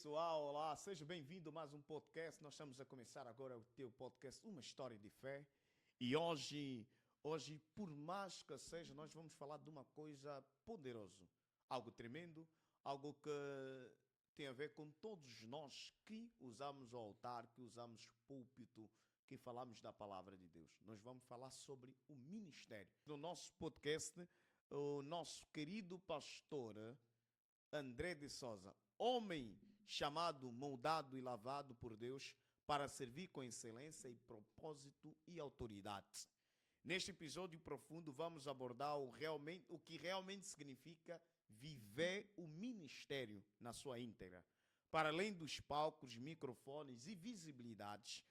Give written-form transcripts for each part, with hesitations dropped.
pessoal, olá, seja bem-vindo a mais um podcast. Nós estamos a começar agora o teu podcast, Uma História de Fé. E hoje, por mais que seja, nós vamos falar de uma coisa poderosa, algo tremendo, algo que tem a ver com todos nós que usamos o altar, que usamos púlpito, que falamos da palavra de Deus. Nós vamos falar sobre o ministério. No nosso podcast, o nosso querido pastor André de Souza, homem chamado, moldado e lavado por Deus para servir com excelência e propósito e autoridade. Neste episódio profundo vamos abordar o que realmente significa viver o ministério na sua íntegra. Para além dos palcos, microfones e visibilidades,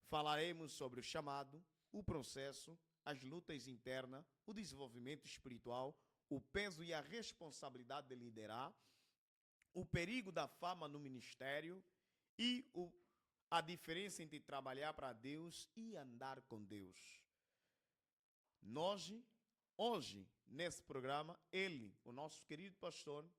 falaremos sobre o chamado, o processo, as lutas internas, o desenvolvimento espiritual, o peso e a responsabilidade de liderar, o perigo da fama no ministério e a diferença entre trabalhar para Deus e andar com Deus. Hoje, nesse programa, o nosso querido pastor,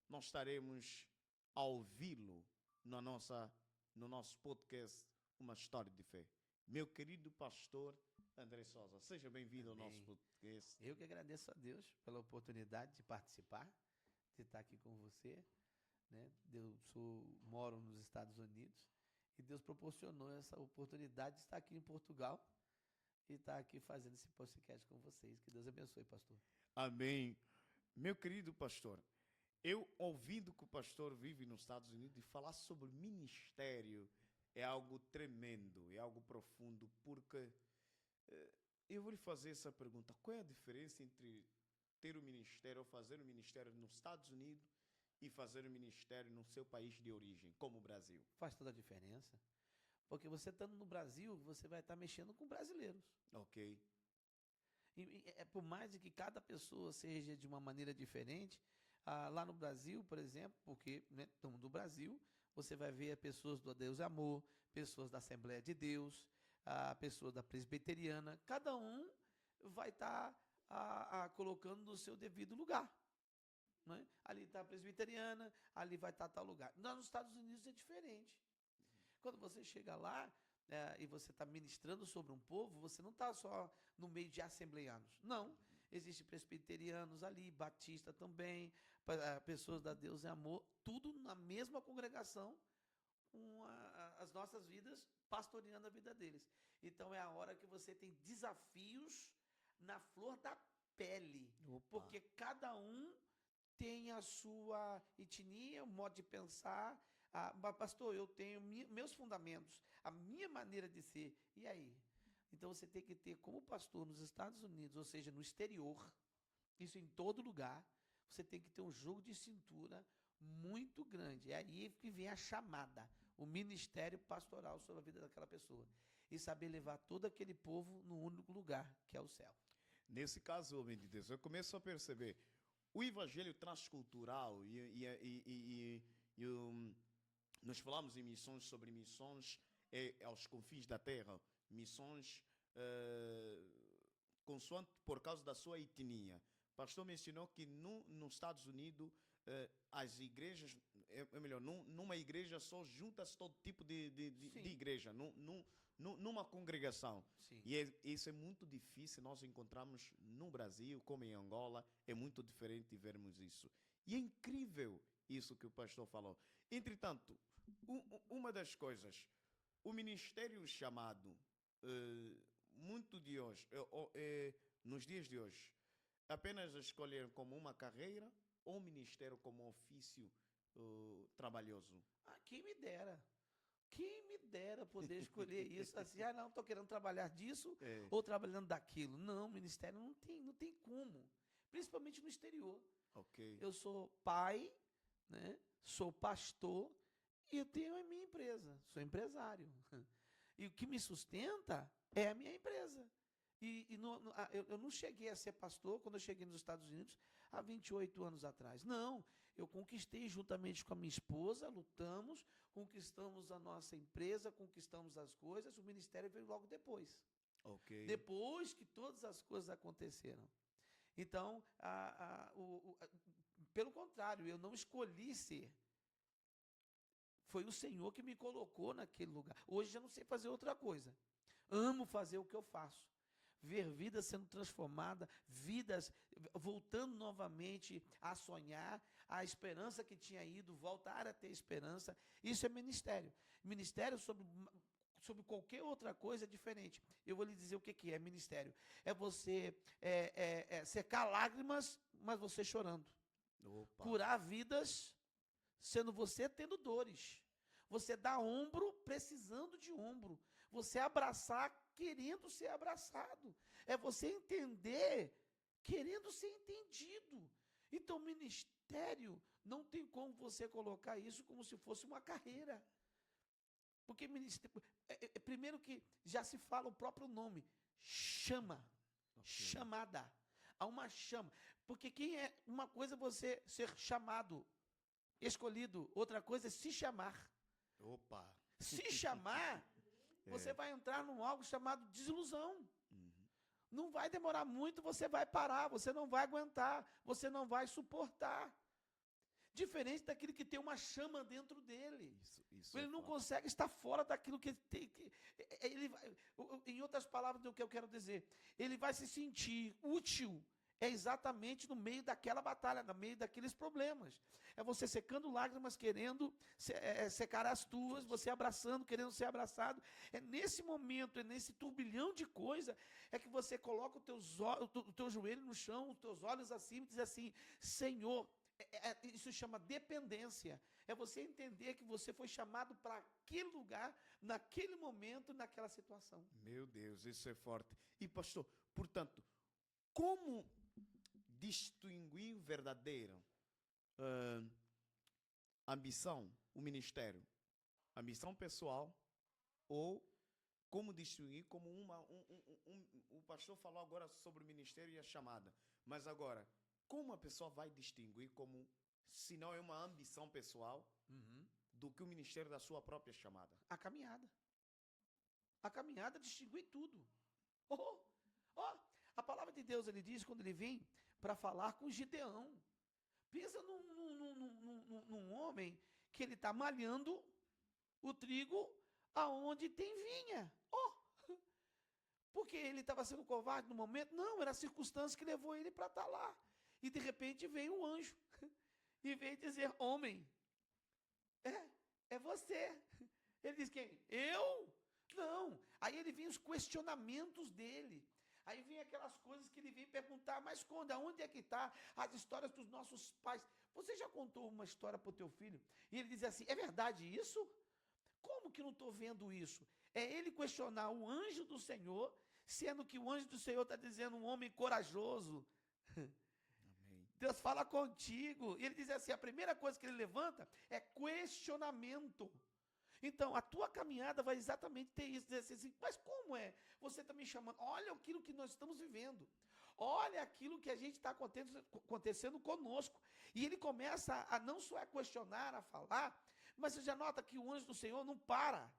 nós estaremos a ouvi-lo no nosso podcast, Uma História de Fé. Meu querido pastor André Souza, seja bem-vindo ao nosso podcast. Eu que agradeço a Deus pela oportunidade de participar, de estar aqui com você, né? Moro nos Estados Unidos e Deus proporcionou essa oportunidade de estar aqui em Portugal e estar aqui fazendo esse podcast com vocês. Que Deus abençoe, pastor. Amém. Meu querido pastor, eu ouvindo que o pastor vive nos Estados Unidos e falar sobre ministério é algo tremendo, é algo profundo, porque eu vou lhe fazer essa pergunta. Qual é a diferença entre ter o ministério ou fazer o ministério nos Estados Unidos e fazer o ministério no seu país de origem, como o Brasil? Faz toda a diferença. Porque você estando no Brasil, você vai estar mexendo com brasileiros. Ok. Por mais de que cada pessoa seja de uma maneira diferente, lá no Brasil, por exemplo, porque estamos do Brasil, você vai ver pessoas do Deus e Amor, pessoas da Assembleia de Deus, pessoas da Presbiteriana, cada um vai estar colocando no seu devido lugar. Né? Ali está a Presbiteriana, ali vai estar tal lugar. Nos Estados Unidos é diferente. Quando você chega lá e você está ministrando sobre um povo, você não está só no meio de assembleianos. Não. Existem presbiterianos ali, batista também, pessoas da Deus e Amor, tudo na mesma congregação, com as nossas vidas, pastoreando a vida deles. Então é a hora que você tem desafios na flor da pele. Opa. Porque cada um tem a sua etnia, o modo de pensar. Pastor, eu tenho meus fundamentos, a minha maneira de ser. E aí? Então você tem que ter, como pastor nos Estados Unidos, ou seja, no exterior, isso em todo lugar, você tem que ter um jogo de cintura muito grande. É aí que vem a chamada, o ministério pastoral sobre a vida daquela pessoa. E saber levar todo aquele povo no único lugar, que é o céu. Nesse caso, homem de Deus, eu começo a perceber o evangelho transcultural nós falamos em missões sobre missões aos confins da terra, missões consoante por causa da sua etnia. O pastor mencionou que nos Estados Unidos as igrejas, melhor, numa igreja só junta-se todo tipo de igreja, numa congregação. Sim. E isso é muito difícil nós encontramos no Brasil, como em Angola, é muito diferente de vermos isso. E é incrível isso que o pastor falou. Entretanto, uma das coisas, o ministério chamado, muito de hoje, nos dias de hoje, apenas escolher como uma carreira ou um ministério como um ofício trabalhoso. Quem me dera. Quem me dera poder escolher isso, assim, não, estou querendo trabalhar disso ou trabalhando daquilo. Não, ministério não tem como, principalmente no exterior. Ok. Eu sou pai, né, sou pastor e eu tenho a minha empresa, sou empresário. E o que me sustenta é a minha empresa. Eu não cheguei a ser pastor quando eu cheguei nos Estados Unidos há 28 anos atrás. Não, eu conquistei juntamente com a minha esposa, lutamos, conquistamos a nossa empresa, conquistamos as coisas, o ministério veio logo depois. Ok. Depois que todas as coisas aconteceram. Então, pelo contrário, eu não escolhi ser Foi o Senhor que me colocou naquele lugar. Hoje eu não sei fazer outra coisa. Amo fazer o que eu faço. Ver vidas sendo transformadas, vidas voltando novamente a sonhar, a esperança que tinha ido, voltar a ter esperança. Isso é ministério. Ministério sobre qualquer outra coisa é diferente. Eu vou lhe dizer o que é ministério. É você secar lágrimas, mas você chorando. Opa. Curar vidas, sendo você tendo dores. Você dar ombro, precisando de ombro. Você abraçar, querendo ser abraçado. É você entender, querendo ser entendido. Então, ministério, não tem como você colocar isso como se fosse uma carreira. Porque ministério, primeiro que já se fala o próprio nome, chama, chamada. Há uma chama. Porque uma coisa é você ser chamado, escolhido, outra coisa é se chamar. Opa. Se chamar, você vai entrar num algo chamado desilusão. Não vai demorar muito, você vai parar, você não vai aguentar, você não vai suportar. Diferente daquele que tem uma chama dentro dele. Isso ele não consegue estar fora daquilo que ele tem. Em outras palavras, o que eu quero dizer, ele vai se sentir útil exatamente no meio daquela batalha, no meio daqueles problemas. É você secando lágrimas, querendo secar as tuas, você abraçando, querendo ser abraçado. É nesse momento, é nesse turbilhão de coisa, é que você coloca o teu joelho no chão, os teus olhos acima e diz assim, Senhor, isso chama dependência. É você entender que você foi chamado para aquele lugar, naquele momento, naquela situação. Meu Deus, isso é forte. E pastor, portanto, como distinguir verdadeira ambição, o ministério? Ambição pessoal ou como distinguir como o pastor falou agora sobre o ministério e a chamada. Mas agora, como a pessoa vai distinguir como, se não é uma ambição pessoal, do que o ministério da sua própria chamada? A caminhada. A caminhada distingue tudo. A palavra de Deus, ele diz, quando ele vem para falar com Gideão. Pensa num homem que ele está malhando o trigo aonde tem vinha. Porque ele estava sendo covarde no momento? Não, era a circunstância que levou ele para estar lá. E de repente veio um anjo e veio dizer, homem, é você. Ele diz, quem? Eu? Não. Aí ele vem os questionamentos dele. Aí vem aquelas coisas que ele vem perguntar, mas quando, aonde é que está as histórias dos nossos pais? Você já contou uma história para o teu filho? E ele diz assim, é verdade isso? Como que não estou vendo isso? É ele questionar o anjo do Senhor, sendo que o anjo do Senhor está dizendo um homem corajoso. Amém. Deus fala contigo. E ele diz assim, a primeira coisa que ele levanta é questionamento. Então, a tua caminhada vai exatamente ter isso, dizer assim, mas como é? Você está me chamando, olha aquilo que nós estamos vivendo, olha aquilo que a gente está acontecendo conosco. E ele começa a não só a questionar, a falar, mas você já nota que o anjo do Senhor não para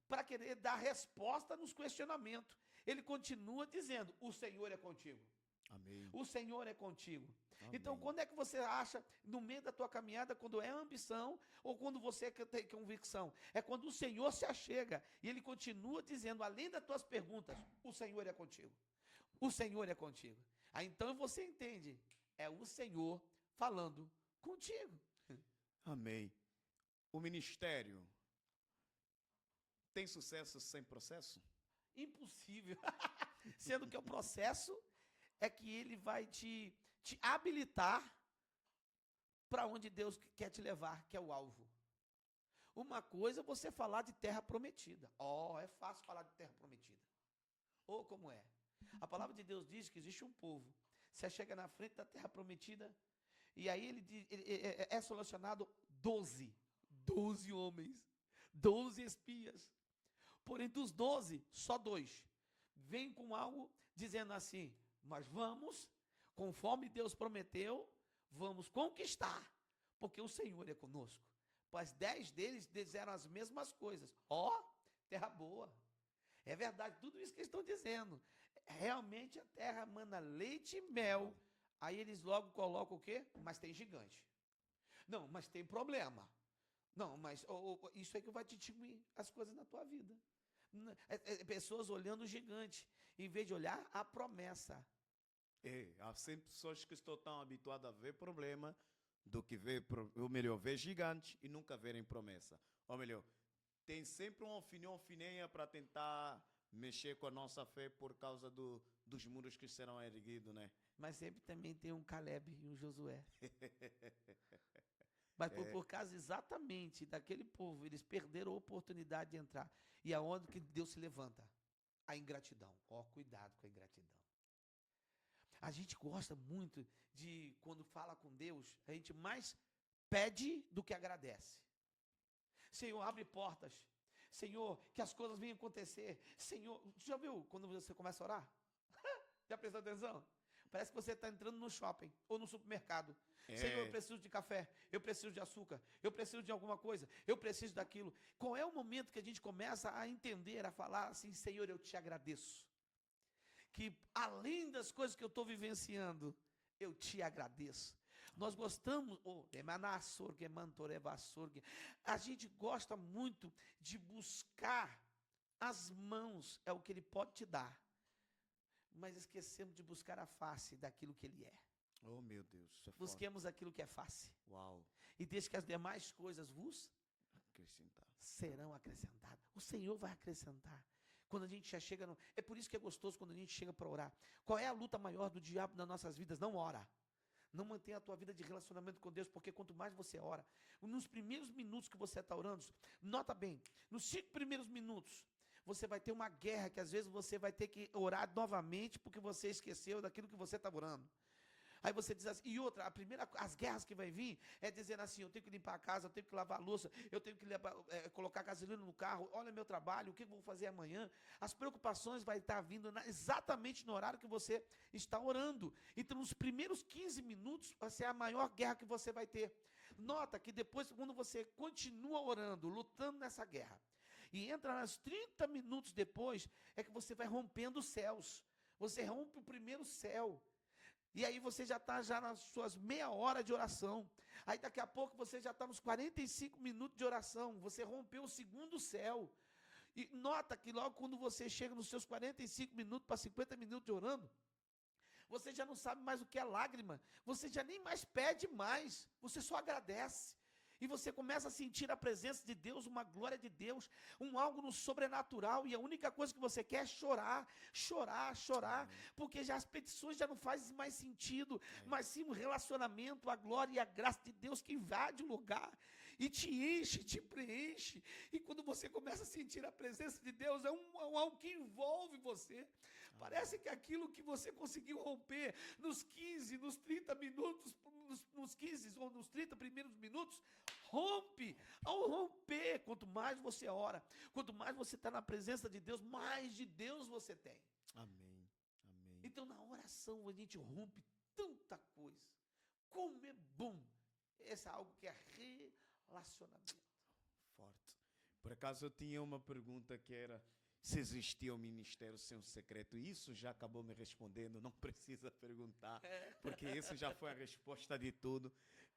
para querer dar resposta nos questionamentos. Ele continua dizendo, o Senhor é contigo. Amém. O Senhor é contigo. Amém. Então, quando é que você acha, no meio da tua caminhada, quando é ambição ou quando você tem convicção? É quando o Senhor se achega e Ele continua dizendo, além das tuas perguntas, o Senhor é contigo. O Senhor é contigo. Aí então você entende, é o Senhor falando contigo. Amém. O ministério tem sucesso sem processo? Impossível. Sendo que o processo é que ele vai te habilitar para onde Deus quer te levar, que é o alvo. Uma coisa é você falar de terra prometida. É fácil falar de terra prometida. Como é? A palavra de Deus diz que existe um povo. Você chega na frente da terra prometida, e aí ele é selecionado 12 homens, 12 espias. Porém, dos 12, só 2 vêm com algo dizendo assim, mas vamos, conforme Deus prometeu, vamos conquistar, porque o Senhor é conosco. Mas 10 deles disseram as mesmas coisas. Terra boa. É verdade, tudo isso que eles estão dizendo. Realmente a terra mana leite e mel. Aí eles logo colocam o quê? Mas tem gigante. Não, mas tem problema. Não, mas isso é que vai te distinguir as coisas na tua vida. Pessoas olhando o gigante, em vez de olhar a promessa. Há sempre pessoas que estão tão habituadas a ver problema do que ver, ou melhor, ver gigante e nunca verem promessa. Ou melhor, tem sempre uma opinião fininha para tentar mexer com a nossa fé por causa dos muros que serão erguidos, né? Mas sempre também tem um Caleb e um Josué. Mas por causa exatamente daquele povo, eles perderam a oportunidade de entrar. E aonde que Deus se levanta? A ingratidão. Cuidado com a ingratidão. A gente gosta muito de, quando fala com Deus, a gente mais pede do que agradece. Senhor, abre portas. Senhor, que as coisas venham acontecer. Senhor, já viu quando você começa a orar? Já prestou atenção? Parece que você está entrando no shopping ou no supermercado. Senhor, eu preciso de café, eu preciso de açúcar, eu preciso de alguma coisa, eu preciso daquilo. Qual é o momento que a gente começa a entender, a falar assim, Senhor, eu te agradeço. Que além das coisas que eu estou vivenciando, eu te agradeço. Nós gostamos, a gente gosta muito de buscar as mãos, é o que Ele pode te dar. Mas esquecemos de buscar a face daquilo que Ele é. Oh, meu Deus. Busquemos aquilo que é face. Uau. E deixe que as demais coisas vos serão acrescentadas. O Senhor vai acrescentar. Quando a gente já chega no... É por isso que é gostoso quando a gente chega para orar. Qual é a luta maior do diabo nas nossas vidas? Não ora. Não mantenha a tua vida de relacionamento com Deus, porque quanto mais você ora, nos primeiros minutos que você está orando, nota bem, nos 5 primeiros minutos, você vai ter uma guerra que às vezes você vai ter que orar novamente porque você esqueceu daquilo que você estava orando. Aí você diz assim, e outra, as guerras que vai vir é dizendo assim, eu tenho que limpar a casa, eu tenho que lavar a louça, eu tenho que colocar gasolina no carro, olha meu trabalho, o que eu vou fazer amanhã? As preocupações vai estar vindo exatamente no horário que você está orando. Então, nos primeiros 15 minutos, vai ser a maior guerra que você vai ter. Nota que depois, quando você continua orando, lutando nessa guerra, e entra nos 30 minutos depois, é que você vai rompendo os céus. Você rompe o primeiro céu. E aí você já está nas suas meia hora de oração. Aí daqui a pouco você já está nos 45 minutos de oração. Você rompeu o segundo céu. E nota que logo quando você chega nos seus 45 minutos para 50 minutos de orando, você já não sabe mais o que é lágrima. Você já nem mais pede mais. Você só agradece. E você começa a sentir a presença de Deus, uma glória de Deus, algo no sobrenatural, e a única coisa que você quer é chorar, chorar, chorar, porque já as petições já não fazem mais sentido, mas sim um relacionamento, a glória e a graça de Deus que invade o lugar, e te enche, te preenche, e quando você começa a sentir a presença de Deus, é algo que envolve você. Parece que aquilo que você conseguiu romper nos 15, nos 30 minutos, nos 15 ou nos 30 primeiros minutos, rompe. Ao romper, quanto mais você ora, quanto mais você está na presença de Deus, mais de Deus você tem. Amém. Amém. Então, na oração, a gente rompe tanta coisa. Como é bom. Esse é algo que é relacionamento. Forte. Por acaso, eu tinha uma pergunta que era se existia um ministério sem um secreto. Isso já acabou me respondendo, não precisa perguntar, porque isso já foi a resposta de tudo.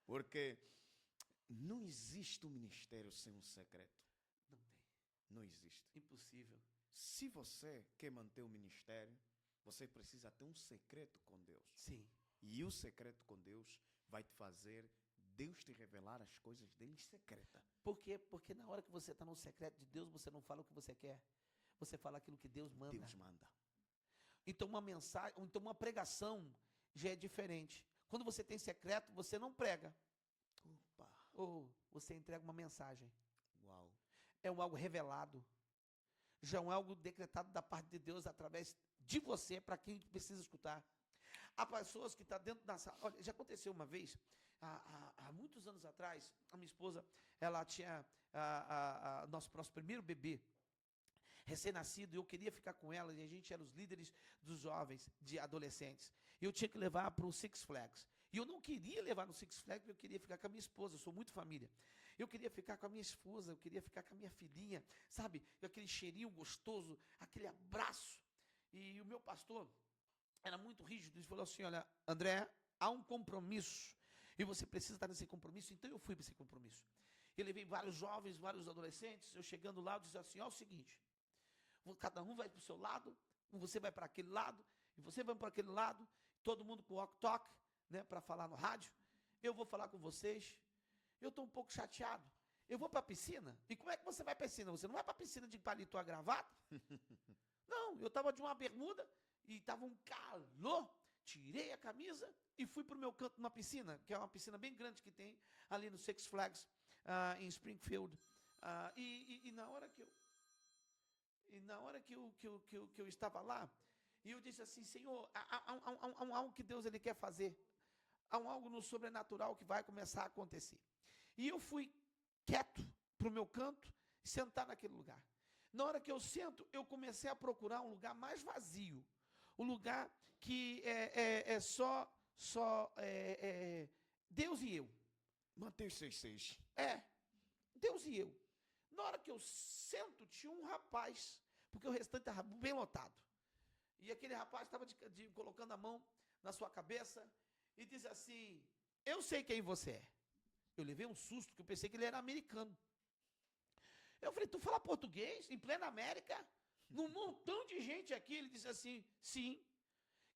Porque não existe um ministério sem um secreto. Não tem. Não existe. Impossível. Se você quer manter o ministério, você precisa ter um secreto com Deus. Sim. E o secreto com Deus vai te fazer Deus te revelar as coisas dele secreta. Por quê? Porque na hora que você está no secreto de Deus, você não fala o que você quer. Você fala aquilo que Deus manda. Deus manda. Então uma mensagem, então uma pregação já é diferente. Quando você tem secreto, você não prega. Opa. Ou você entrega uma mensagem. Uau. É algo revelado. Já é algo decretado da parte de Deus através de você, para quem precisa escutar. Há pessoas que estão dentro da sala. Olha, já aconteceu uma vez, há muitos anos atrás, a minha esposa, ela tinha nosso primeiro bebê, recém-nascido, e eu queria ficar com ela, e a gente era os líderes dos jovens, de adolescentes. E eu tinha que levar para o Six Flags. E eu não queria levar no Six Flags, porque eu queria ficar com a minha esposa, eu sou muito família. Eu queria ficar com a minha esposa, eu queria ficar com a minha filhinha, sabe? Aquele cheirinho gostoso, aquele abraço. E o meu pastor era muito rígido, ele falou assim, olha, André, há um compromisso, e você precisa estar nesse compromisso, então eu fui para esse compromisso. Eu levei vários jovens, vários adolescentes. Eu chegando lá, eu disse assim: ó, o seguinte, cada um vai para o seu lado, você vai para aquele lado, e você vai para aquele lado, todo mundo com o walk-talk, né, para falar no rádio. Eu vou falar com vocês. Eu estou um pouco chateado. Eu vou para a piscina. E como é que você vai para a piscina? Você não vai para a piscina de paletó a gravata? Não, eu estava de uma bermuda e estava um calor. Tirei a camisa e fui para o meu canto na piscina, que é uma piscina bem grande que tem ali no Six Flags, em Springfield. E na hora que eu estava lá, e eu disse assim: Senhor, há algo que Deus ele quer fazer. Há algo no sobrenatural que vai começar a acontecer. E eu fui quieto para o meu canto, sentar naquele lugar. Na hora que eu sento, eu comecei a procurar um lugar mais vazio. Um lugar que é só Deus e eu. Mateus 6,6. Deus e eu. Na hora que eu sento, tinha um rapaz, porque o restante estava bem lotado. E aquele rapaz estava colocando a mão na sua cabeça e diz assim: eu sei quem você é. Eu levei um susto, porque eu pensei que ele era americano. Eu falei: tu fala português em plena América? Num montão de gente aqui. Ele disse assim: sim.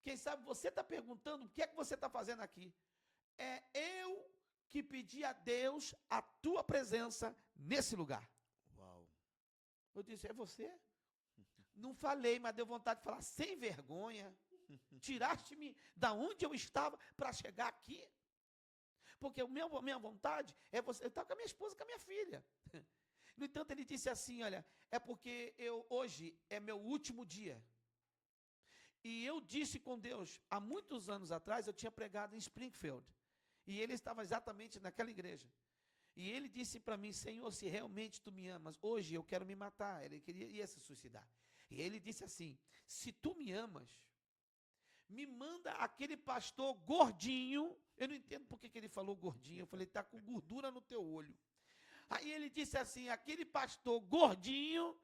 Quem sabe você está perguntando o que é que você está fazendo aqui. É eu que pedi a Deus a tua presença nesse lugar. Uau. Eu disse: é você? Não falei, mas deu vontade de falar: sem vergonha. Tiraste-me da onde eu estava para chegar aqui. Porque a minha vontade é você. Eu estava com a minha esposa, com a minha filha. No entanto, ele disse assim: olha, é porque hoje é meu último dia. E eu disse com Deus, há muitos anos atrás, eu tinha pregado em Springfield. E ele estava exatamente naquela igreja. E ele disse para mim: Senhor, se realmente tu me amas, hoje eu quero me matar. Ele ia se suicidar. E ele disse assim: se tu me amas, me manda aquele pastor gordinho. Eu não entendo por que ele falou gordinho. Eu falei: está com gordura no teu olho. Aí ele disse assim: aquele pastor gordinho,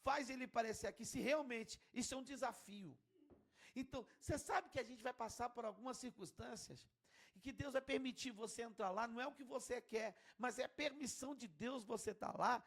faz ele parecer aqui, se realmente isso é um desafio. Então, você sabe que a gente vai passar por algumas circunstâncias e que Deus vai permitir você entrar lá, não é o que você quer, mas é a permissão de Deus você estar lá,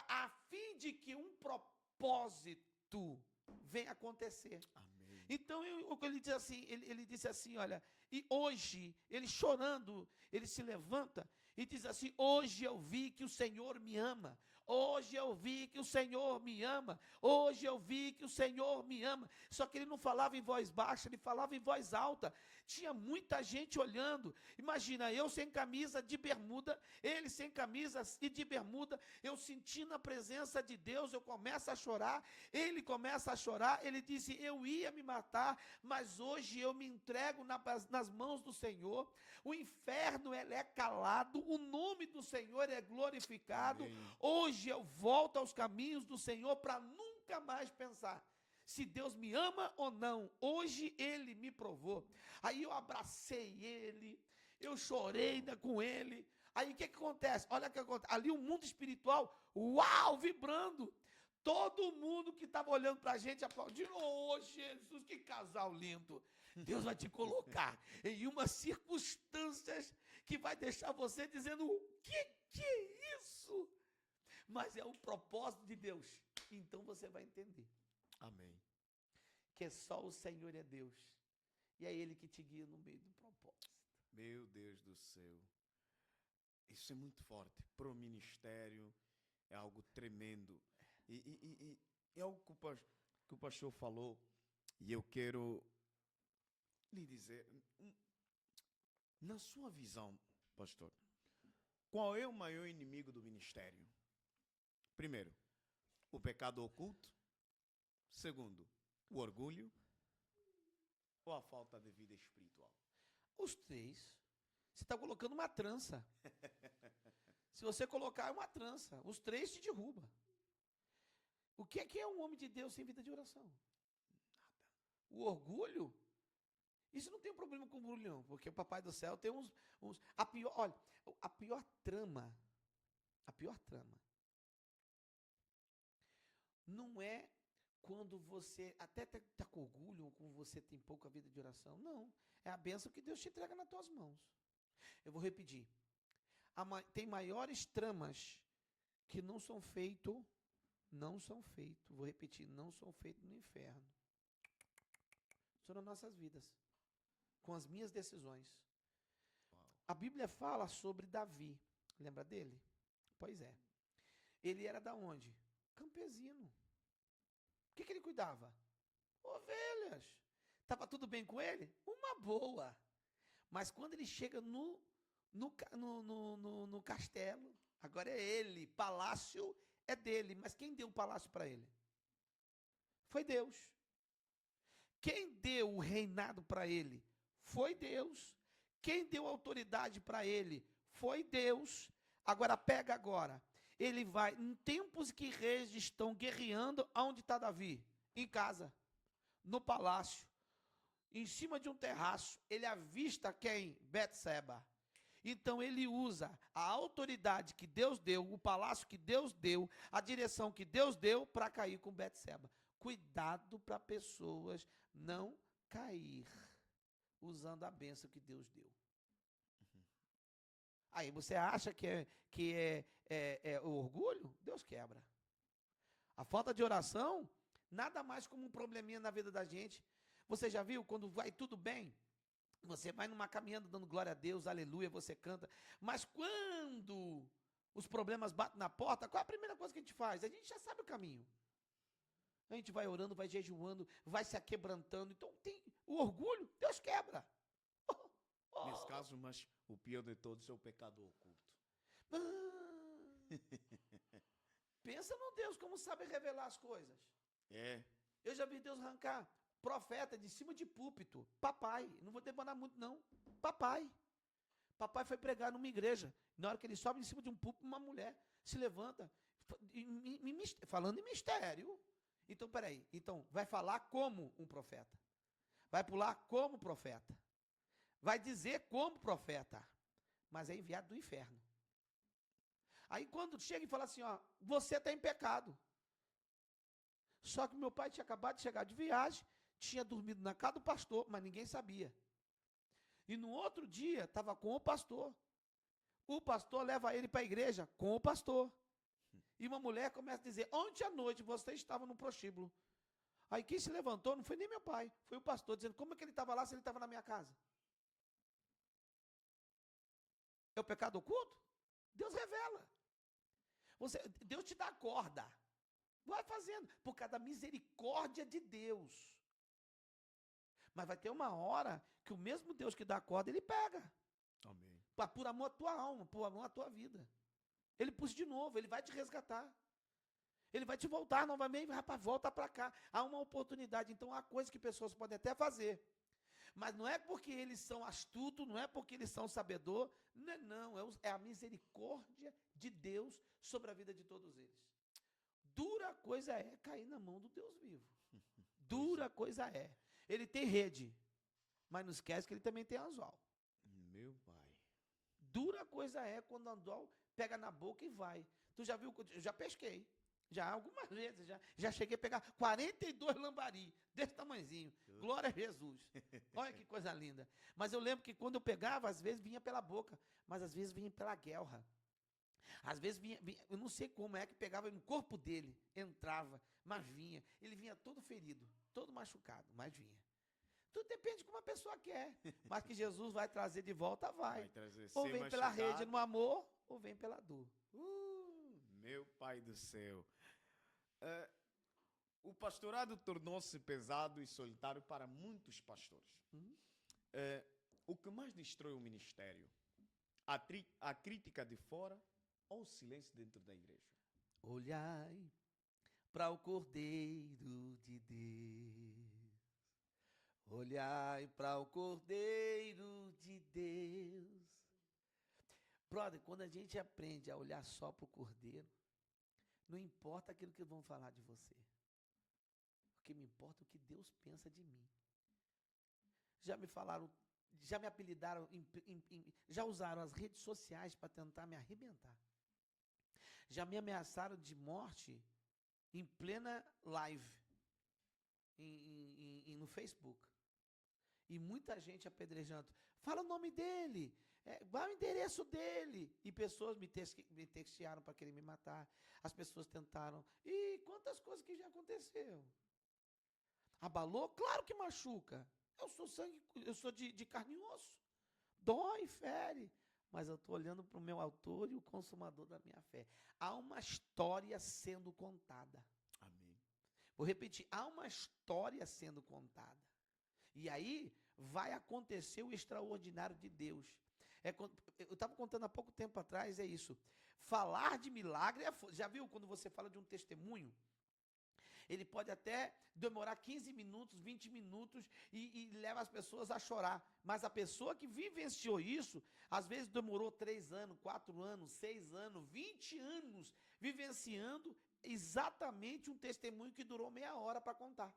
a fim de que um propósito venha acontecer. Amém. Então, ele disse assim, olha, e hoje, ele chorando, ele se levanta e diz assim: hoje eu vi que o Senhor me ama. Hoje eu vi que o Senhor me ama. Hoje eu vi que o Senhor me ama. Só que ele não falava em voz baixa, ele falava em voz alta. Tinha muita gente olhando. Imagina, eu sem camisa, de bermuda, ele sem camisa e de bermuda, eu sentindo a presença de Deus, eu começo a chorar, ele começa a chorar. Ele disse: eu ia me matar, mas hoje eu me entrego nas mãos do Senhor. O inferno ele é calado, o nome do Senhor é glorificado. Amém. Hoje eu volto aos caminhos do Senhor para nunca mais pensar se Deus me ama ou não. Hoje ele me provou. Aí eu abracei ele, eu chorei ainda com ele. Aí o que acontece? Olha o que acontece. Ali o mundo espiritual, uau, vibrando. Todo mundo que estava olhando para a gente aplaudindo: oh, Jesus, que casal lindo. Deus vai te colocar em umas circunstâncias que vai deixar você dizendo: o que é isso? Mas é o propósito de Deus. Então você vai entender. Amém. Que só o Senhor é Deus. E é Ele que te guia no meio do propósito. Meu Deus do céu. Isso é muito forte. Para o ministério é algo tremendo. E é algo que o pastor falou. E eu quero lhe dizer, na sua visão, pastor, qual é o maior inimigo do ministério? Primeiro, o pecado oculto. Segundo, o orgulho ou a falta de vida espiritual? Os três. Você está colocando uma trança. Se você colocar, é uma trança. Os três te derrubam. O que é um homem de Deus sem vida de oração? Nada. O orgulho? Isso não tem problema com o orgulho, não, porque o Papai do Céu tem uns... Olha, a pior trama não é quando você até está com orgulho ou quando você tem pouca vida de oração. Não, é a bênção que Deus te entrega nas tuas mãos. Eu vou repetir. tem maiores tramas que não são feitos, vou repetir, não são feitos no inferno. São nas nossas vidas, com as minhas decisões. A Bíblia fala sobre Davi, lembra dele? Pois é. Ele era da onde? Campesino. O que ele cuidava? Ovelhas. Estava tudo bem com ele? Uma boa. Mas quando ele chega no castelo, agora é ele, palácio é dele. Mas quem deu o palácio para ele? Foi Deus. Quem deu o reinado para ele? Foi Deus. Quem deu autoridade para ele? Foi Deus. Agora pega agora. Ele vai, em tempos que reis estão guerreando, aonde está Davi? Em casa, no palácio, em cima de um terraço. Ele avista quem? Betseba. Então ele usa a autoridade que Deus deu, o palácio que Deus deu, a direção que Deus deu para cair com Betseba. Cuidado para pessoas não cair usando a bênção que Deus deu. Aí você acha que é orgulho? Deus quebra. A falta de oração, nada mais como um probleminha na vida da gente. Você já viu quando vai tudo bem? Você vai numa caminhada dando glória a Deus, aleluia, você canta. Mas quando os problemas batem na porta, qual é a primeira coisa que a gente faz? A gente já sabe o caminho. A gente vai orando, vai jejuando, vai se aquebrantando. Então tem o orgulho, Deus quebra. Nesse caso, mas o pior de todos é o pecado oculto. Pensa no Deus como sabe revelar as coisas. É. Eu já vi Deus arrancar profeta de cima de púlpito. Papai, não vou demorar muito não. Papai foi pregar numa igreja. Na hora que ele sobe em cima de um púlpito, uma mulher se levanta, falando em mistério. Então, peraí. Então, vai falar como um profeta. Vai pular como profeta. Vai dizer como profeta. Mas é enviado do inferno. Aí quando chega e fala assim, ó, você está em pecado. Só que meu pai tinha acabado de chegar de viagem, tinha dormido na casa do pastor, mas ninguém sabia. E no outro dia, estava com o pastor. O pastor leva ele para a igreja com o pastor. E uma mulher começa a dizer, ontem à noite você estava no prostíbulo. Aí quem se levantou não foi nem meu pai, foi o pastor, dizendo, como é que ele estava lá se ele estava na minha casa? É o pecado oculto? Deus revela. Deus te dá a corda. Vai fazendo, por causa da misericórdia de Deus. Mas vai ter uma hora que o mesmo Deus que dá a corda, ele pega. Amém. Por amor à tua alma, por amor à tua vida. Ele puxa de novo, ele vai te resgatar. Ele vai te voltar novamente, rapaz, volta para cá. Há uma oportunidade, então há coisas que pessoas podem até fazer. Mas não é porque eles são astutos, não é porque eles são sabedor, não, é a misericórdia de Deus sobre a vida de todos eles. Dura coisa é cair na mão do Deus vivo. Dura coisa é. Ele tem rede, mas não esquece que ele também tem anzol. Meu pai. Dura coisa é quando o anzol pega na boca e vai. Tu já viu? Eu já pesquei. Já algumas vezes, já cheguei a pegar 42 lambari, desse tamanhozinho. Glória a Jesus. Olha que coisa linda. Mas eu lembro que quando eu pegava, às vezes vinha pela boca, mas às vezes vinha pela guelra. Às vezes vinha, eu não sei como é que pegava no corpo dele, entrava, mas vinha. Ele vinha todo ferido, todo machucado, mas vinha. Tudo depende de como a pessoa quer. Mas que Jesus vai trazer de volta, vai. Ou vem pela rede no amor, ou vem pela dor. Meu pai do céu. O pastorado tornou-se pesado e solitário para muitos pastores. O que mais destrói o ministério? A crítica de fora ou o silêncio dentro da igreja? Olhai para o Cordeiro de Deus. Olhai para o Cordeiro de Deus. Brother, quando a gente aprende a olhar só para o Cordeiro, não importa aquilo que vão falar de você. O que me importa é o que Deus pensa de mim. Já me falaram, já me apelidaram, já usaram as redes sociais para tentar me arrebentar. Já me ameaçaram de morte em plena live no Facebook. E muita gente apedrejando. Fala o nome dele. Vai o endereço dele. E pessoas me textearam para querer me matar. As pessoas tentaram. E quantas coisas que já aconteceu? Abalou? Claro que machuca. Eu sou sangue, eu sou de carne e osso. Dói, fere. Mas eu estou olhando para o meu autor e o consumador da minha fé. Há uma história sendo contada. Amém. Vou repetir, há uma história sendo contada. E aí vai acontecer o extraordinário de Deus. Eu estava contando há pouco tempo atrás, é isso. Falar de milagre, já viu quando você fala de um testemunho? Ele pode até demorar 15 minutos, 20 minutos e leva as pessoas a chorar. Mas a pessoa que vivenciou isso, às vezes demorou 3 anos, 4 anos, 6 anos, 20 anos, vivenciando exatamente um testemunho que durou meia hora para contar.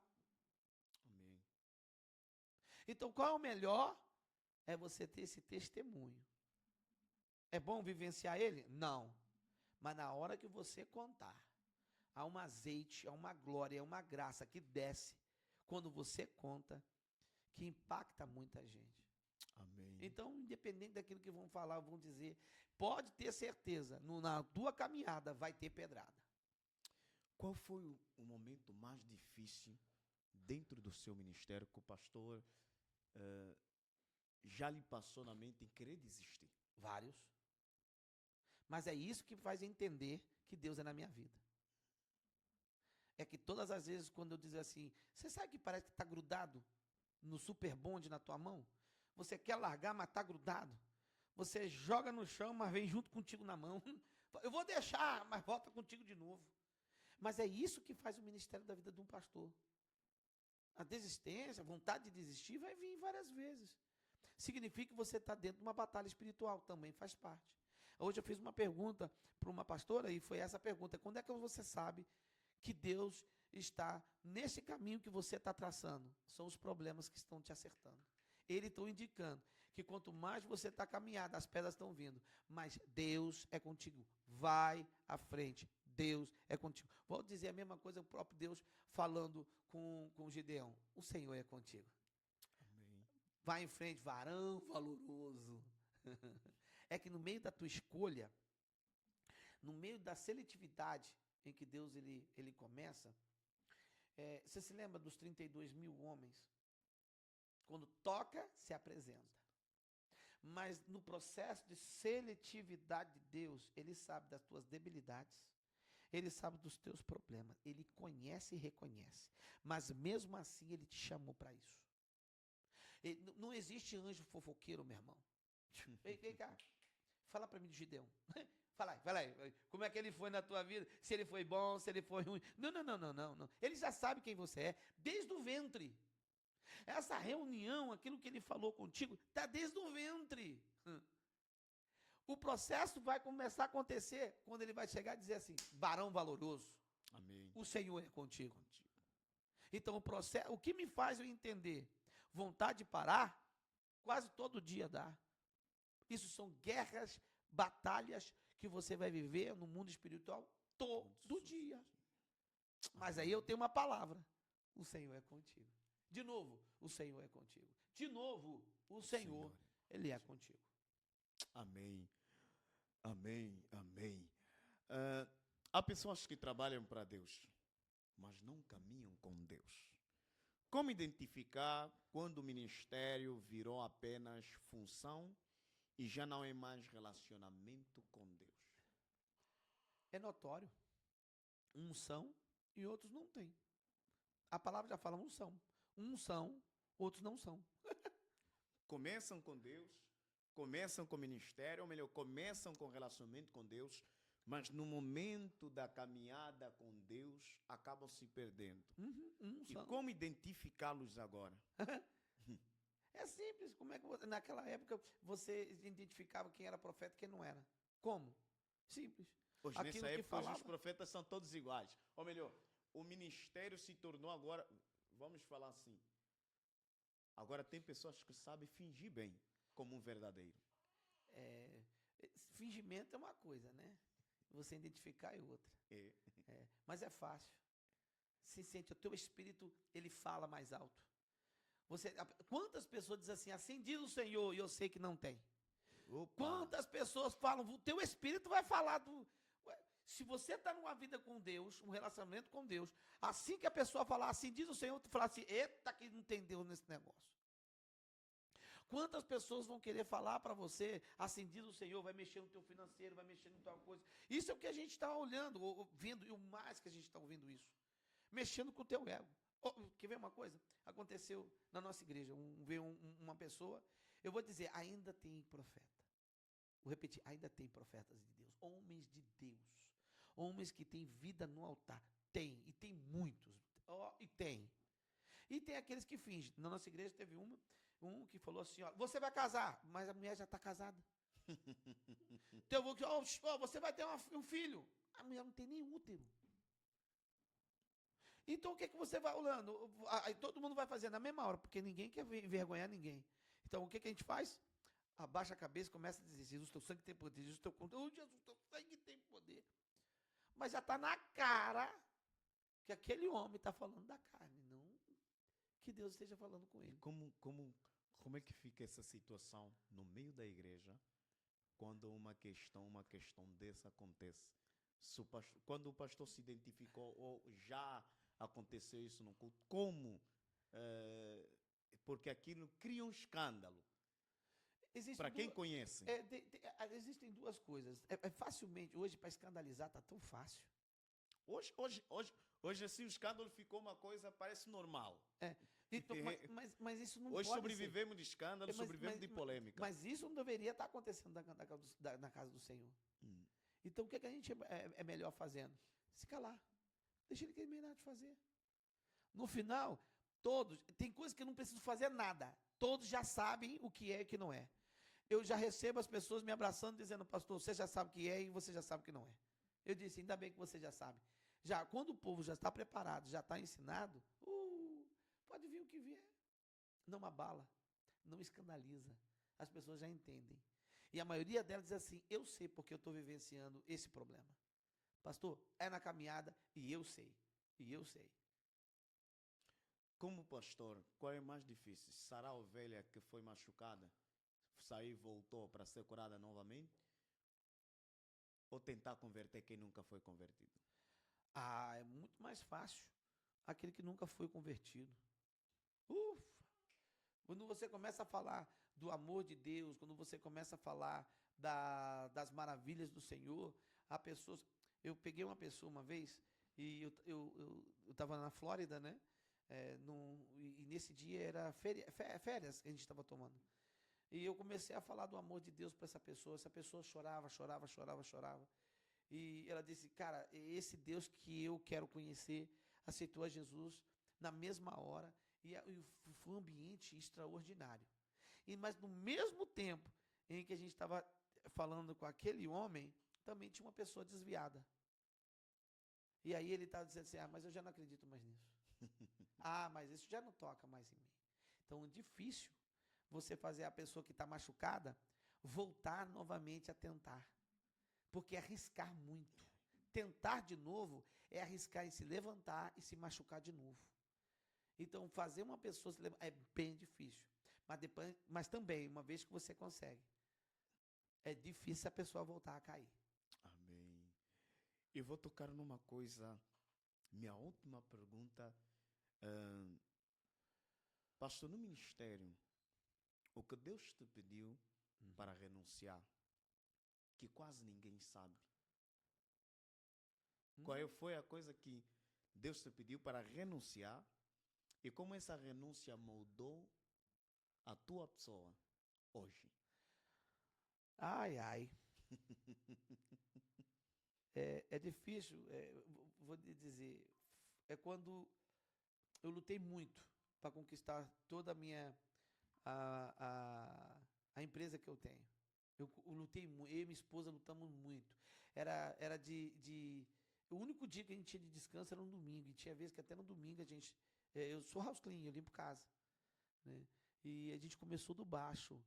Amém. Então, qual é o melhor? É você ter esse testemunho. É bom vivenciar ele? Não. Mas na hora que você contar, há um azeite, há uma glória, há uma graça que desce quando você conta, que impacta muita gente. Amém. Então, independente daquilo que vão falar, vão dizer, pode ter certeza, na tua caminhada vai ter pedrada. Qual foi o momento mais difícil dentro do seu ministério que o pastor já lhe passou na mente em querer desistir? Vários. Mas é isso que faz entender que Deus é na minha vida. É que todas as vezes quando eu dizer assim, você sabe que parece que está grudado no super bonde na tua mão? Você quer largar, mas está grudado. Você joga no chão, mas vem junto contigo na mão. Eu vou deixar, mas volta contigo de novo. Mas é isso que faz o ministério da vida de um pastor. A desistência, a vontade de desistir vai vir várias vezes. Significa que você está dentro de uma batalha espiritual, também faz parte. Hoje eu fiz uma pergunta para uma pastora e foi essa pergunta: quando é que você sabe que Deus está nesse caminho que você está traçando? São os problemas que estão te acertando. Ele está indicando que quanto mais você está caminhando, as pedras estão vindo, mas Deus é contigo. Vai à frente. Deus é contigo. Vou dizer a mesma coisa, o próprio Deus falando com Gideão. O Senhor é contigo. Amém. Vai em frente, varão valoroso. É que no meio da tua escolha, no meio da seletividade em que Deus ele começa, você se lembra dos 32 mil homens? Quando toca, se apresenta. Mas no processo de seletividade de Deus, Ele sabe das tuas debilidades, Ele sabe dos teus problemas, Ele conhece e reconhece. Mas mesmo assim, Ele te chamou para isso. Não existe anjo fofoqueiro, meu irmão. Vem cá, fala para mim de Gideão. Fala aí, como é que ele foi na tua vida? Se ele foi bom, se ele foi ruim. Não. Ele já sabe quem você é, desde o ventre. Essa reunião, aquilo que ele falou contigo, está desde o ventre. O processo vai começar a acontecer quando ele vai chegar e dizer assim, varão valoroso. Amém. O Senhor é contigo. Então, o que me faz eu entender? Vontade de parar, quase todo dia dá. Isso são guerras, batalhas que você vai viver no mundo espiritual todo dia. Mas aí eu tenho uma palavra. O Senhor é contigo. De novo, o Senhor é contigo. De novo, o Senhor, Ele é contigo. Amém. Amém. Há pessoas que trabalham para Deus, mas não caminham com Deus. Como identificar quando o ministério virou apenas função e já não é mais relacionamento com Deus? É notório. Uns são e outros não têm. A palavra já fala uns são. Uns são, outros não são. Começam com Deus, começam com o ministério, ou melhor, começam com relacionamento com Deus, mas no momento da caminhada com Deus, acabam se perdendo. E como identificá-los agora? É simples. Como é que naquela época você identificava quem era profeta e quem não era? Como? Simples. Hoje, nessa época, hoje os profetas são todos iguais. Ou melhor, o ministério se tornou agora, vamos falar assim, agora tem pessoas que sabem fingir bem como um verdadeiro. Fingimento é uma coisa, né? Você identificar é outra. Mas é fácil. Se sente, o teu espírito, ele fala mais alto. Quantas pessoas dizem assim diz o Senhor, e eu sei que não tem. Opa. Quantas pessoas falam, o teu espírito vai falar do... Ué, se você está numa vida com Deus, um relacionamento com Deus, assim que a pessoa falar assim, diz o Senhor, tu fala assim, eita, que não tem Deus nesse negócio. Quantas pessoas vão querer falar para você, assim diz o Senhor, vai mexer no teu financeiro, vai mexer em tal coisa. Isso é o que a gente está olhando, ouvindo, e o mais que a gente está ouvindo isso. Mexendo com o teu ego. Quer ver uma coisa? Aconteceu na nossa igreja, veio uma pessoa, eu vou dizer, ainda tem profeta. Vou repetir, ainda tem profetas de Deus, homens de Deus, homens que têm vida no altar. Tem, e tem muitos, e tem. E tem aqueles que fingem. Na nossa igreja teve um que falou assim, ó, você vai casar, mas a mulher já está casada. Então, você vai ter um filho. A mulher não tem nem útero. Então, o que você vai olhando? Aí todo mundo vai fazer na mesma hora, porque ninguém quer envergonhar ninguém. Então, o que a gente faz? Abaixa a cabeça e começa a dizer, Jesus, teu sangue tem poder, Jesus, teu Jesus, teu sangue tem poder. Mas já está na cara que aquele homem está falando da carne, não que Deus esteja falando com ele. Como é que fica essa situação no meio da igreja quando uma questão dessa acontece? Quando o pastor se identificou ou já aconteceu isso no culto, como? Porque aquilo cria um escândalo. Para quem conhece. Existem duas coisas. Facilmente, hoje, para escandalizar, está tão fácil. Hoje, assim, o escândalo ficou uma coisa, parece normal. Então, mas isso não hoje pode sobrevivemos ser. de escândalo, sobrevivemos de polêmica. Mas isso não deveria estar acontecendo na casa do Senhor. Então, o que a gente é melhor fazendo? Se calar. Deixa ele terminar de fazer. No final, tem coisas que eu não preciso fazer nada. Todos já sabem o que é e o que não é. Eu já recebo as pessoas me abraçando, dizendo, pastor, você já sabe o que é e você já sabe o que não é. Eu disse, ainda bem que você já sabe. Já, quando o povo já está preparado, já está ensinado, pode vir o que vier. Não abala, não escandaliza. As pessoas já entendem. E a maioria delas diz assim, eu sei porque eu estou vivenciando esse problema. Pastor, é na caminhada e eu sei. E eu sei. Como pastor, qual é mais difícil? Sarar a ovelha que foi machucada, sair e voltou para ser curada novamente? Ou tentar converter quem nunca foi convertido? É muito mais fácil aquele que nunca foi convertido. Ufa! Quando você começa a falar do amor de Deus, quando você começa a falar das maravilhas do Senhor, há pessoas... Eu peguei uma pessoa uma vez, e eu estava na Flórida, né? E nesse dia era férias que a gente estava tomando. E eu comecei a falar do amor de Deus para essa pessoa chorava. E ela disse, cara, esse Deus que eu quero conhecer, aceitou a Jesus na mesma hora, e foi um ambiente extraordinário. Mas no mesmo tempo em que a gente estava falando com aquele homem, também tinha uma pessoa desviada. E aí ele estava dizendo assim, mas eu já não acredito mais nisso. Mas isso já não toca mais em mim. Então é difícil você fazer a pessoa que está machucada voltar novamente a tentar. Porque é arriscar muito. Tentar de novo é arriscar em se levantar e se machucar de novo. Então fazer uma pessoa se levantar é bem difícil. Mas também, uma vez que você consegue, é difícil a pessoa voltar a cair. Amém. Eu vou tocar numa coisa, minha última pergunta. Pastor, no ministério, o que Deus te pediu para renunciar, que quase ninguém sabe. Qual foi a coisa que Deus te pediu para renunciar e como essa renúncia moldou a tua pessoa hoje? É difícil, vou dizer, é quando eu lutei muito para conquistar toda a empresa que eu tenho. Eu lutei muito, eu e minha esposa lutamos muito. O único dia que a gente tinha de descanso era no domingo, e tinha vezes que até no domingo eu sou house clean, eu limpo casa, né? E a gente começou do baixo,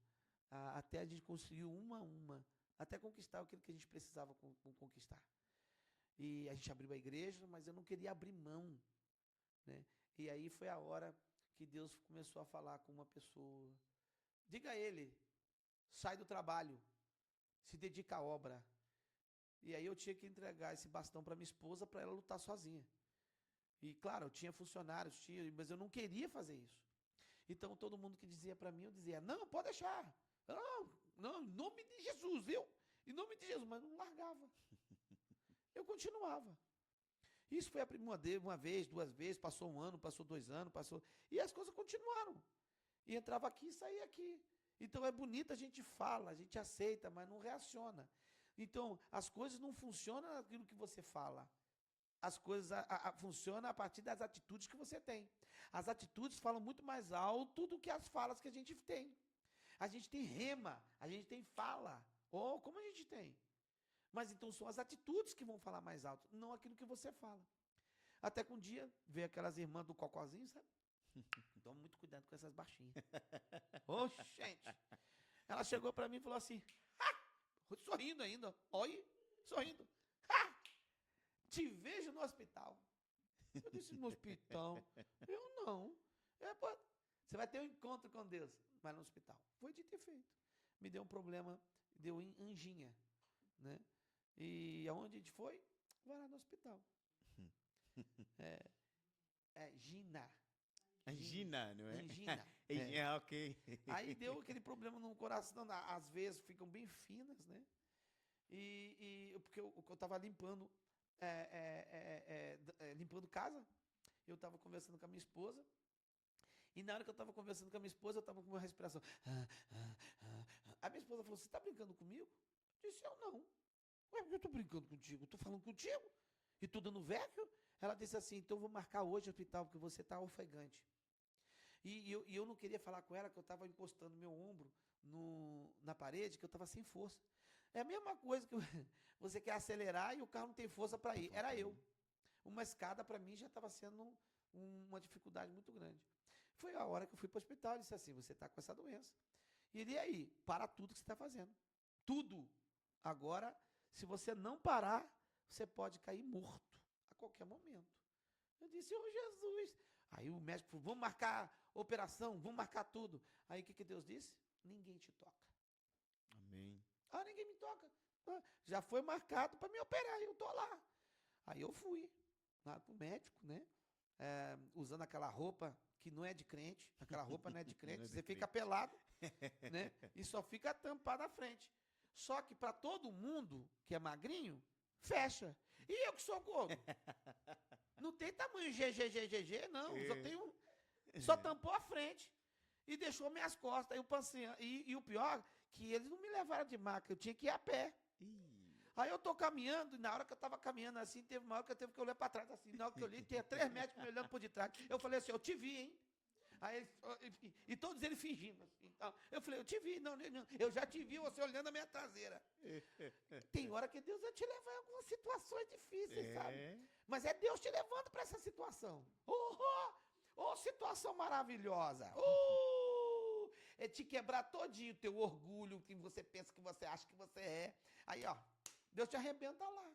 até a gente conseguiu uma a uma, até conquistar aquilo que a gente precisava conquistar. E a gente abriu a igreja, mas eu não queria abrir mão, né? E aí foi a hora que Deus começou a falar com uma pessoa. Diga a ele, sai do trabalho, se dedica à obra. E aí eu tinha que entregar esse bastão para minha esposa para ela lutar sozinha. E claro, eu tinha funcionários, mas eu não queria fazer isso. Então todo mundo que dizia para mim, eu dizia, não, pode deixar. Não, em nome de Jesus, viu? Em nome de Jesus, mas não largava. Eu continuava. Isso foi uma vez, 2 vezes, passou 1 ano, passou 2 anos, e as coisas continuaram. E entrava aqui e saía aqui. Então é bonito, a gente fala, a gente aceita, mas não reaciona. Então, as coisas não funcionam naquilo que você fala. As coisas funcionam a partir das atitudes que você tem. As atitudes falam muito mais alto do que as falas que a gente tem. A gente tem rema, a gente tem fala. Ou como a gente tem. Mas então são as atitudes que vão falar mais alto, não aquilo que você fala. Até que um dia veio aquelas irmãs do cocozinho, sabe? Toma muito cuidado com essas baixinhas. Oxe, gente. Ela chegou para mim e falou assim, sorrindo ainda, olha, sorrindo. Te vejo no hospital. Eu disse, no hospital? Eu não. Você vai ter um encontro com Deus, mas no hospital. Foi dito e feito. Me deu um problema, deu anjinha, né? E aonde a gente foi? Vai lá no hospital. Gina. Angina, não é? Angina. Ok. Aí deu aquele problema no coração, as veias ficam bem finas, né? Porque eu estava limpando, limpando casa, eu estava conversando com a minha esposa, e na hora que eu estava conversando com a minha esposa, eu estava com uma respiração. A minha esposa falou, você está brincando comigo? Eu disse, eu não. Ué, eu estou brincando contigo, estou falando contigo, e estou dando velho? Ela disse assim, então eu vou marcar hoje o hospital, porque você está ofegante. E eu não queria falar com ela, que eu estava encostando meu ombro na parede, que eu estava sem força. É a mesma coisa que você quer acelerar e o carro não tem força para ir. Era eu. Uma escada para mim já estava sendo uma dificuldade muito grande. Foi a hora que eu fui para o hospital e disse assim, você está com essa doença. E aí, para tudo que você está fazendo. Tudo. Agora, se você não parar, você pode cair morto a qualquer momento. Eu disse, Jesus. Aí o médico falou, vamos marcar operação, vamos marcar tudo. Aí o que Deus disse? Ninguém te toca. Amém. Ninguém me toca. Já foi marcado para me operar, eu estou lá. Aí eu fui lá para o médico, né? Usando aquela roupa que não é de crente, aquela roupa não é de crente, você fica pelado, né? E só fica tampado à frente. Só que para todo mundo que é magrinho, fecha. E eu que sou gordo? Não tem tamanho GG, não. Só tampou a frente e deixou minhas costas. E o pior, que eles não me levaram de maca, eu tinha que ir a pé. Aí eu tô caminhando, e na hora que eu tava caminhando assim, teve uma hora que eu teve que olhar para trás, assim, na hora que eu olhei, tinha 3 médicos me olhando por detrás. Eu falei assim, eu te vi, hein? Aí, e todos eles fingindo. Assim, então, eu falei, eu te vi, não, eu já te vi você olhando a minha traseira. Tem hora que Deus vai te levar em algumas situações difíceis, sabe? Mas é Deus te levando para essa situação. Situação maravilhosa. É te quebrar todinho o teu orgulho, que você pensa que você acha que você é. Aí, Deus te arrebenta lá.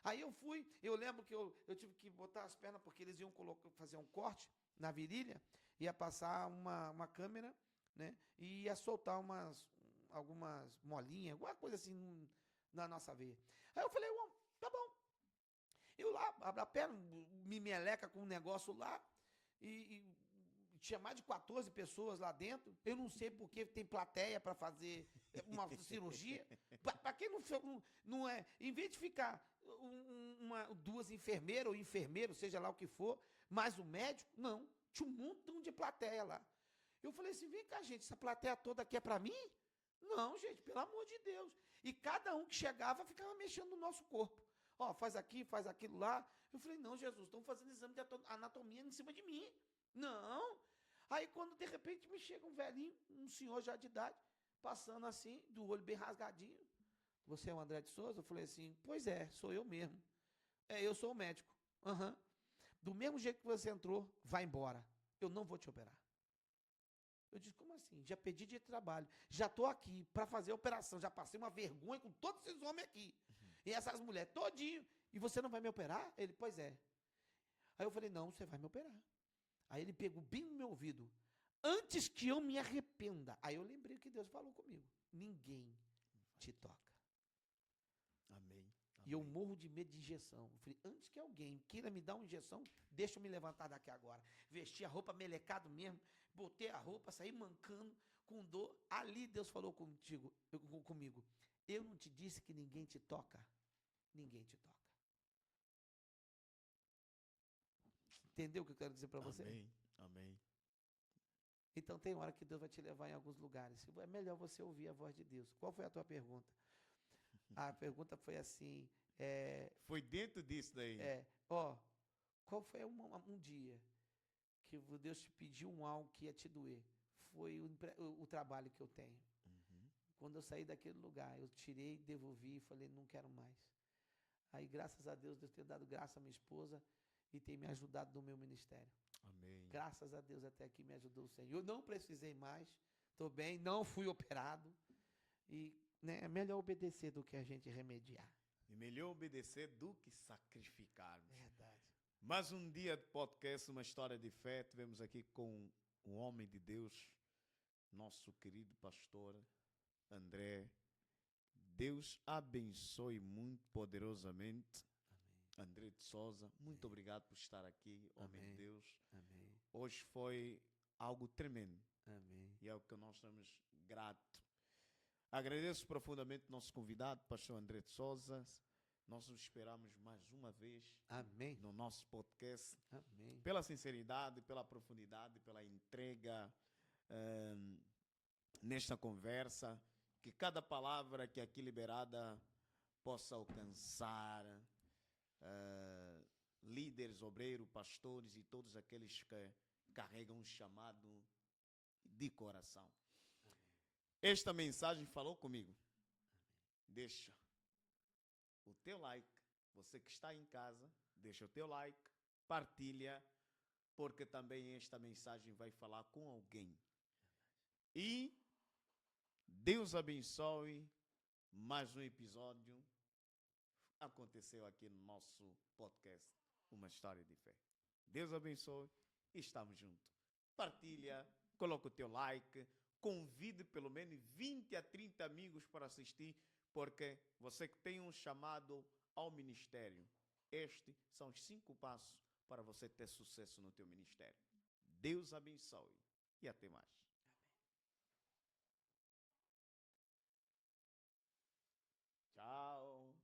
Aí eu lembro que eu tive que botar as pernas, porque eles iam fazer um corte na virilha, ia passar uma câmera, né, e ia soltar algumas molinhas, alguma coisa assim na nossa veia. Aí eu falei, tá bom. Eu lá, abro a perna, me meleca com um negócio lá, e tinha mais de 14 pessoas lá dentro. Eu não sei porque tem plateia para fazer uma cirurgia. Para quem não é, em vez de ficar 2 enfermeiras ou enfermeiro, seja lá o que for, mais o médico, não. Tinha um montão de plateia lá. Eu falei assim, vem cá, gente, essa plateia toda aqui é para mim? Não, gente, pelo amor de Deus. E cada um que chegava ficava mexendo no nosso corpo. Faz aqui, faz aquilo lá. Eu falei, não, Jesus, estão fazendo exame de anatomia em cima de mim. Não. Aí quando de repente me chega um velhinho, um senhor já de idade, passando assim, do olho bem rasgadinho. Você é o André de Souza? Eu falei assim, pois é, sou eu mesmo. Eu sou o médico. Do mesmo jeito que você entrou, vai embora. Eu não vou te operar. Eu disse, como assim? Já pedi de trabalho. Já estou aqui para fazer a operação. Já passei uma vergonha com todos esses homens aqui. E essas mulheres todinho. E você não vai me operar? Ele, pois é. Aí eu falei, não, você vai me operar. Aí ele pegou bem no meu ouvido. Antes que eu me arrependa. Aí eu lembrei que Deus falou comigo. Ninguém te toca. E eu morro de medo de injeção. Eu falei, antes que alguém queira me dar uma injeção, deixa eu me levantar daqui agora. Vesti a roupa melecado mesmo, botei a roupa, saí mancando, com dor. Ali Deus falou comigo. Eu não te disse que ninguém te toca? Ninguém te toca. Entendeu o que eu quero dizer para você? Amém. Amém. Então tem hora que Deus vai te levar em alguns lugares. É melhor você ouvir a voz de Deus. Qual foi a tua pergunta? A pergunta foi assim, Foi dentro disso daí. qual foi um dia que Deus te pediu algo que ia te doer? Foi o trabalho que eu tenho. Uhum. Quando eu saí daquele lugar, eu tirei, devolvi e falei, não quero mais. Aí, graças a Deus, Deus tem dado graça à minha esposa e tem me ajudado no meu ministério. Amém. Graças a Deus, até aqui me ajudou o Senhor. Eu não precisei mais, estou bem, não fui operado. E é melhor obedecer do que a gente remediar. E melhor obedecer do que sacrificarmos. Verdade. Mais um dia de podcast, uma história de fé. Tivemos aqui com um homem de Deus, nosso querido pastor André. Deus abençoe muito poderosamente. Amém. André de Souza, muito Amém. obrigado por estar aqui, homem Amém. de Deus. Amém. Hoje foi algo tremendo Amém. e é o que nós estamos gratos. Agradeço profundamente o nosso convidado, pastor André de Souza. Nós nos esperamos mais uma vez Amém. no nosso podcast, Amém. pela sinceridade, pela profundidade, pela entrega nesta conversa, que cada palavra que aqui liberada possa alcançar líderes, obreiros, pastores e todos aqueles que carregam um chamado de coração. Esta mensagem falou comigo. Deixa o teu like, você que está em casa, deixa o teu like, partilha, porque também esta mensagem vai falar com alguém. E Deus abençoe mais um episódio. Aconteceu aqui no nosso podcast, Uma História de Fé. Deus abençoe e estamos juntos. Partilha, coloca o teu like, convide pelo menos 20 a 30 amigos para assistir, porque você que tem um chamado ao ministério, estes são os 5 passos para você ter sucesso no teu ministério. Deus abençoe e até mais. Tchau.